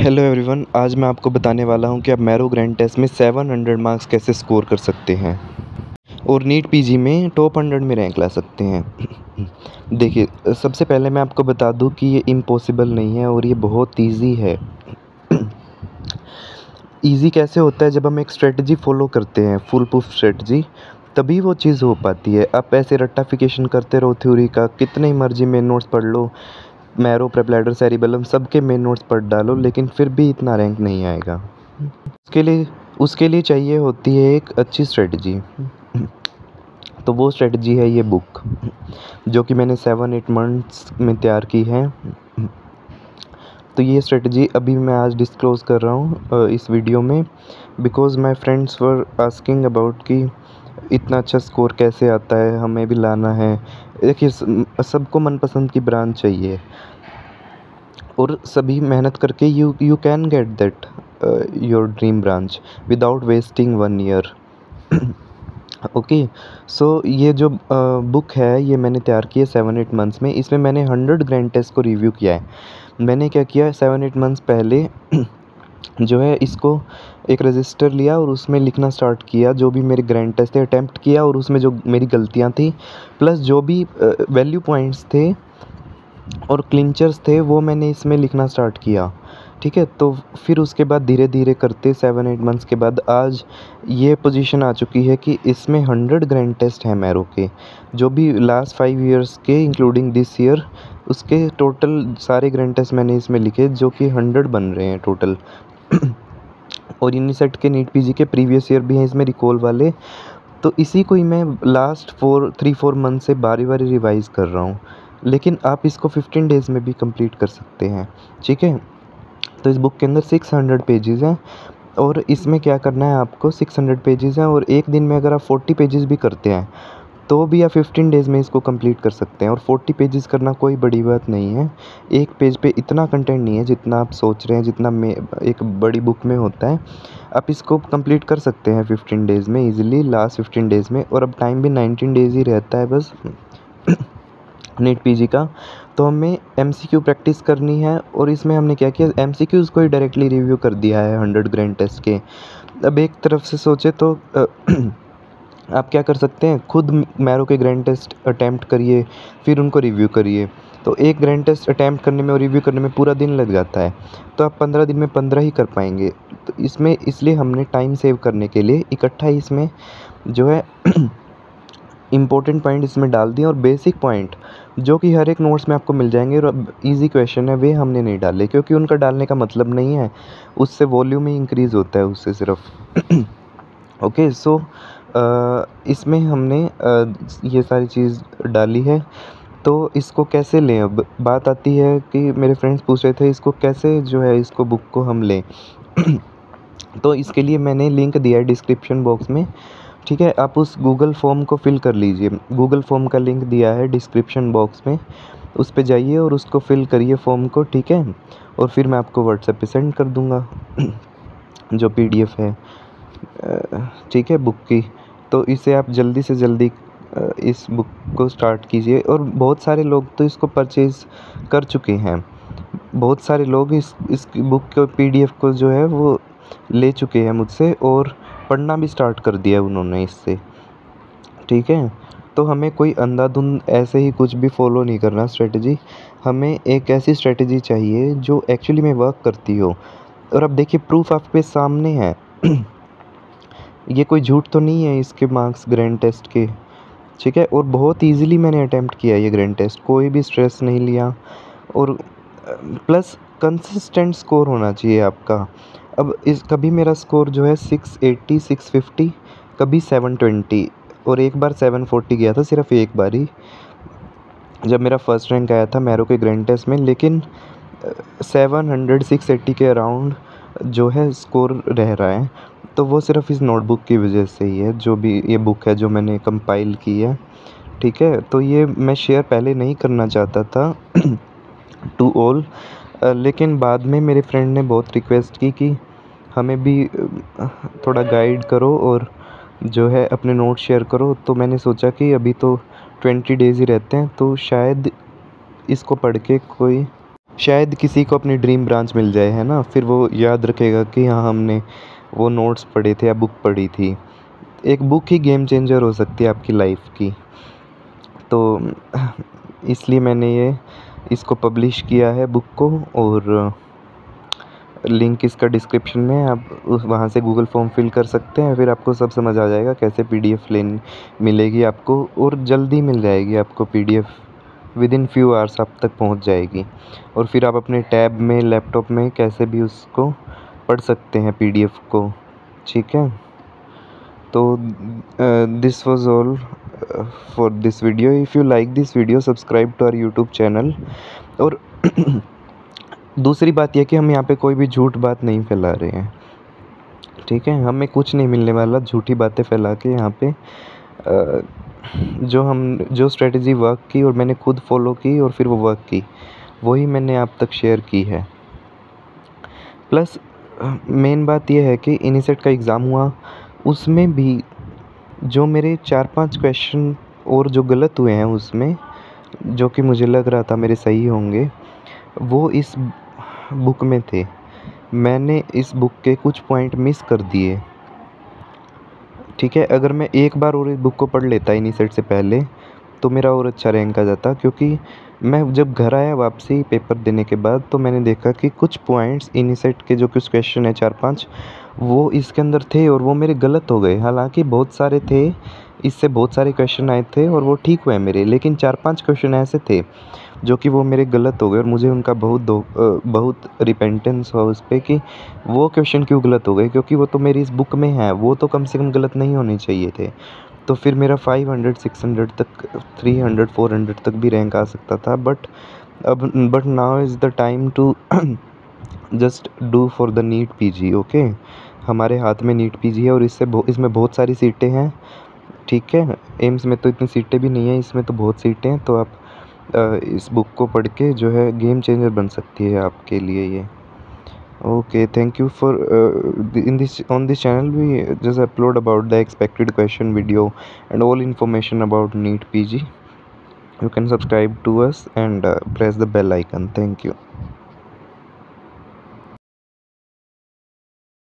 Hello everyone, आज मैं आपको बताने वाला हूं कि आप मैरो ग्रैंड टेस्ट में 700 मार्क्स कैसे स्कोर कर सकते हैं और नीट पीजी में टॉप 100 में रैंक ला सकते हैं। देखिए, सबसे पहले मैं आपको बता दूं कि ये इम्पॉसिबल नहीं है और ये बहुत इजी है। इजी कैसे होता है? जब हम एक स्ट्रेटजी फॉलो करते हैं, फुल प्रूफ स्ट्रेटजी, तभी वो चीज़ हो पाती है। आप ऐसे रट्टाफिकेशन करते रहो थ्योरी का, कितने ही मर्जी मेन नोट्स पढ़ लो, मैरो, प्रेप, सेरिबेलम सबके मेन नोट्स पढ़ डालो, लेकिन फिर भी इतना रैंक नहीं आएगा। उसके लिए चाहिए होती है एक अच्छी स्ट्रेटजी। तो वो स्ट्रेटजी है ये बुक, जो कि मैंने 7-8 मंथ्स में तैयार की है। तो ये स्ट्रेटजी अभी मैं आज डिस्क्लोज कर रहा हूँ इस वीडियो में, because my friends were asking about कि इतना अच्छा स्कोर कैसे आता है, हमें भी लाना है। देखिए, सबको मनपसंद की ब्रांच चाहिए और सभी मेहनत करके you can get that your dream branch without wasting 1 year. Okay, so ये जो बुक है ये मैंने तैयार की है 7-8 मंथ्स में। इसमें मैंने 100 ग्रैंड टेस्ट को रिव्यू किया है। मैंने क्या किया, 7-8 मंथ्स पहले जो है इसको एक रजिस्टर लिया और उसमें लिखना स्टार्ट किया, जो भी मेरे ग्रैंड टेस्ट थे अटैम्प्ट किया, और उसमें जो मेरी गलतियाँ थी प्लस जो भी वैल्यू पॉइंट्स थे और क्लिंचर्स थे वो मैंने इसमें लिखना स्टार्ट किया। ठीक है, तो फिर उसके बाद धीरे धीरे करते 7-8 मंथ्स के बाद आज ये पोजीशन आ चुकी है कि इसमें 100 ग्रैंड टेस्ट हैं मैरो के, जो भी लास्ट 5 ईयर्स के इंक्लूडिंग दिस ईयर, उसके टोटल सारे ग्रैंड टेस्ट मैंने इसमें लिखे, जो कि 100 बन रहे हैं टोटल। और यूनिसेट के नीट पीजी के प्रीवियस ईयर भी हैं इसमें रिकॉल वाले। तो इसी को ही मैं लास्ट 3-4 मंथ से बारी बारी रिवाइज़ कर रहा हूँ, लेकिन आप इसको 15 डेज़ में भी कंप्लीट कर सकते हैं। ठीक है, तो इस बुक के अंदर 600 पेजेज़ हैं और इसमें क्या करना है आपको, 600 पेजेज़ हैं और एक दिन में अगर आप 40 पेजेज़ भी करते हैं तो भी आप 15 डेज़ में इसको कंप्लीट कर सकते हैं। और 40 पेजेज़ करना कोई बड़ी बात नहीं है। एक पेज पे इतना कंटेंट नहीं है जितना आप सोच रहे हैं, जितना में एक बड़ी बुक में होता है। आप इसको कंप्लीट कर सकते हैं 15 डेज़ में ईज़िली, लास्ट 15 डेज़ में। और अब टाइम भी 19 डेज़ ही रहता है बस नीट पीजी का। तो हमें एमसीक्यू प्रैक्टिस करनी है और इसमें हमने क्या किया, एमसीक्यूज़ को ही डायरेक्टली रिव्यू कर दिया है 100 ग्रैंड टेस्ट के। अब एक तरफ से सोचे तो आप क्या कर सकते हैं, खुद मैरो के ग्रैंड टेस्ट अटैम्प्ट करिए, फिर उनको रिव्यू करिए। तो एक ग्रैंड टेस्ट अटैम्प्ट करने में और रिव्यू करने में पूरा दिन लग जाता है, तो आप 15 दिन में 15 ही कर पाएंगे। तो इसमें इसलिए हमने टाइम सेव करने के लिए इकट्ठा ही इसमें जो है इम्पोर्टेंट पॉइंट इसमें डाल दिए, और बेसिक पॉइंट जो कि हर एक नोट्स में आपको मिल जाएंगे और अब ईजी क्वेश्चन है वे हमने नहीं डाले, क्योंकि उनका डालने का मतलब नहीं है, उससे वॉल्यूम ही इंक्रीज़ होता है उससे सिर्फ। ओके, सो इसमें हमने ये सारी चीज़ डाली है। तो इसको कैसे लें? अब बात आती है कि मेरे फ्रेंड्स पूछ रहे थे इसको कैसे जो है इसको बुक को हम लें। तो इसके लिए मैंने लिंक दिया है डिस्क्रिप्शन बॉक्स में। ठीक है, आप उस गूगल फॉर्म को फिल कर लीजिए। गूगल फॉर्म का लिंक दिया है डिस्क्रिप्शन बॉक्स में, उस पे जाइए और उसको फिल करिए फॉर्म को। ठीक है, और फिर मैं आपको व्हाट्सएप पे सेंड कर दूँगा जो पीडीएफ है ठीक है बुक की। तो इसे आप जल्दी से जल्दी इस बुक को स्टार्ट कीजिए। और बहुत सारे लोग तो इसको परचेज़ कर चुके हैं, बहुत सारे लोग इस बुक को पीडीएफ को जो है वो ले चुके हैं मुझसे और पढ़ना भी स्टार्ट कर दिया है उन्होंने इससे। ठीक है, तो हमें कोई अंधाधुंध ऐसे ही कुछ भी फॉलो नहीं करना स्ट्रेटजी। हमें एक ऐसी स्ट्रेटजी चाहिए जो एक्चुअली में वर्क करती हो। और अब देखिए, प्रूफ आपके सामने है ये कोई झूठ तो नहीं है इसके मार्क्स ग्रैंड टेस्ट के। ठीक है, और बहुत इजीली मैंने अटेम्प्ट किया ये ग्रैंड टेस्ट, कोई भी स्ट्रेस नहीं लिया। और प्लस कंसिस्टेंट स्कोर होना चाहिए आपका। अब इस कभी मेरा स्कोर जो है 680 650, कभी 720 और एक बार 740 गया था सिर्फ एक बार ही, जब मेरा फर्स्ट रैंक आया था मैरो के ग्रैंड टेस्ट में। लेकिन 700 680 के अराउंड जो है स्कोर रह रहा है, तो वो सिर्फ इस नोटबुक की वजह से ही है, जो भी ये बुक है जो मैंने कंपाइल की है। ठीक है, तो ये मैं शेयर पहले नहीं करना चाहता था टू ऑल, लेकिन बाद में मेरे फ्रेंड ने बहुत रिक्वेस्ट की कि हमें भी थोड़ा गाइड करो और जो है अपने नोट शेयर करो। तो मैंने सोचा कि अभी तो 20 डेज़ ही रहते हैं, तो शायद इसको पढ़ के कोई शायद किसी को अपनी ड्रीम ब्रांच मिल जाए, है ना? फिर वो याद रखेगा कि हाँ, हमने वो नोट्स पढ़े थे या बुक पढ़ी थी। एक बुक ही गेम चेंजर हो सकती है आपकी लाइफ की। तो इसलिए मैंने इसको पब्लिश किया है बुक को, और लिंक इसका डिस्क्रिप्शन में है। आप वहाँ से गूगल फॉर्म फिल कर सकते हैं, फिर आपको सब समझ आ जाएगा कैसे पीडीएफ मिलेगी आपको, और जल्दी मिल जाएगी आपको पीडीएफ। विदिन फ्यू आवर्स आप तक पहुँच जाएगी, और फिर आप अपने टैब में, लैपटॉप में कैसे भी उसको पढ़ सकते हैं पीडीएफ को। ठीक है? तो this was all for this video. If you like this video, subscribe to our YouTube channel. और दूसरी बात यह कि हम यहाँ पे कोई भी झूठ बात नहीं फैला रहे हैं, ठीक है? हमें कुछ नहीं मिलने वाला झूठी बातें फैला के। यहाँ पे जो स्ट्रेटजी वर्क की और मैंने खुद फॉलो की और फिर वो वर्क की, वही मैंने आप तक शेयर की है। प्लस मेन बात यह है कि इनिसेट का एग्ज़ाम हुआ, उसमें भी जो मेरे 4-5 क्वेश्चन और जो गलत हुए हैं उसमें, जो कि मुझे लग रहा था मेरे सही होंगे, वो इस बुक में थे। मैंने इस बुक के कुछ पॉइंट मिस कर दिए, ठीक है? अगर मैं एक बार और इस बुक को पढ़ लेता इनिसेट से पहले, तो मेरा और अच्छा रैंक आ जाता। क्योंकि मैं जब घर आया वापसी पेपर देने के बाद, तो मैंने देखा कि कुछ पॉइंट्स इनिसेट के जो कुछ क्वेश्चन है 4-5, वो इसके अंदर थे और वो मेरे गलत हो गए। हालाँकि बहुत सारे थे, इससे बहुत सारे क्वेश्चन आए थे और वो ठीक हुए मेरे, लेकिन 4-5 क्वेश्चन ऐसे थे जो कि वो मेरे गलत हो गए, और मुझे उनका बहुत रिपेंटेंस हुआ उस पे कि वो क्वेश्चन क्यों गलत हो गए, क्योंकि वो तो मेरी इस बुक में है, वो तो कम से कम गलत नहीं होने चाहिए थे। तो फिर मेरा 500, 600 तक, 300, 400 तक भी रैंक आ सकता था। But now is the time to just do for the NEET PG. Okay, हमारे हाथ में नीट पीजी है, और इसमें बहुत सारी सीटें हैं, ठीक है? एम्स में तो इतनी सीटें भी नहीं है, इसमें तो बहुत सीटें हैं। तो आप इस बुक को पढ़ के जो है गेम चेंजर बन सकती है आपके लिए ये। Okay, thank you for on this channel we just upload about the expected question video and all information about NEET PG. You can subscribe to us and press the bell icon. Thank you.